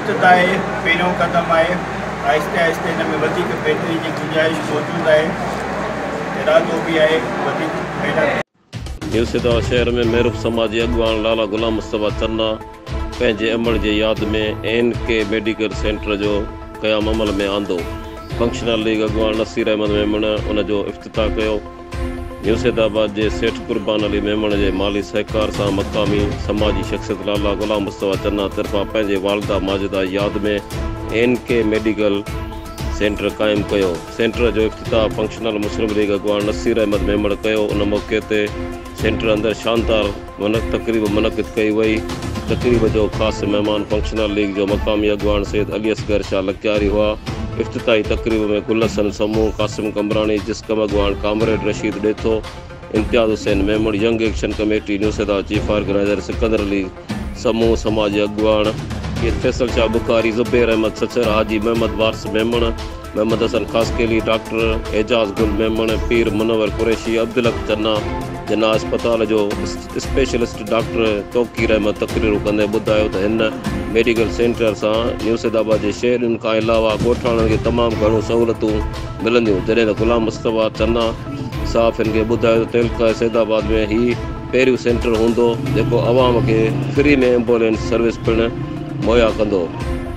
इब्तिदाई पहिरियों कदम आहे। आहिस्ते आहिस्ते हिन में वधीक बहितरी जी गुंजाइश मौजूदु आहे। इरादो बि आहे वधीक महिनत। न्यू सैदाबाद शहर में महरूफ समाजी अॻवान लाला गुलाम मुस्तफ़ा चन्ना पंहिंजे अमल जे यादि में NK मेडिकल सेंटर जो क़याम अमल में आंदो। फंक्शनल लीग अॻवान नसीर अहमद मेमण उन जो इफ़्तिताह कयो। न्यू सैदाबाद जे सेठ कुर्बान अली मेमण जे माली सहकार सां मक़ामी समाजी शख़्सियत लाला गुलाम मुस्तफ़ा चन्ना तरफ़ां पंहिंजे वालिदा माजिदा यादि में NK मेडिकल सेंटर क़ाइमु कयो। सेंटर जो इफ़्तिताह फंक्शनल मुस्लिम लीग अॻवान नसीर अहमद मेमण कयो। उन मौक़े ते सेंटर अंदरि शानदार तक़रीब मुनक़िद कई वई। तक़रीब जो ख़ासि महिमान फंक्शनल लीग जो मक़ामी अॻवान सैयद अली असगर शाह लकियारी हुआ। इफ़्तिताही तक़रीब में गुलसन समूह, कासिम कमरानी, जिस्कम अॻवान, comrade Rashid Detho, Imtiaz Hussain Memon, young action committee new Saidabad chief organiser Sikandar Ali समूह समाजी अॻवान, फैसल शाह बुखारी, ज़ुबैर अहमद सचर, हाजी मोहम्मद वारिस मेमण, मोहम्मद हसन खासकेली, डॉक्टर एजाज़ गुल मेमण, पीर मुनवर कुरैशी, अब्दुल हक चन्ना जना अस्पताल जो स्पेशलिस्ट डॉक्टर तौकीर अहमद तकरीरूं कंदे ॿुधायो त हिन मेडिकल सेंटर सां न्यू सैदाबाद जे शहरनि खां अलावा ॻोठाणनि खे तमामु घणियूं सहूलियतूं मिलंदियूं। जॾहिं त गुलाम मुस्तफ़ा चन्ना साफ़ हिन खे ॿुधायो त तहलका सैदाबाद में ही पहिरियों सेंटर हूंदो जेको आवाम खे फ्री में एम्बुलेंस सर्विस पिणु मुहैया कंदो।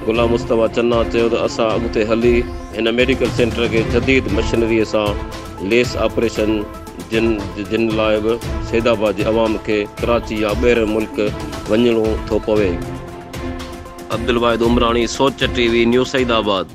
गुलाम मुस्तफ़ा चन्ना चयो त असां अॻिते हली हिन मेडिकल सेंटर खे जदीद मशीनरीअ सां लेस ऑपरेशन जिन लाइ बि सैदाबाद जे अवाम खे कराची या ॿाहिरि मुल्क वञिणो थो पवे। अब्दुल वाहिद उमरानी, सोच TV, न्यू सैदाबाद।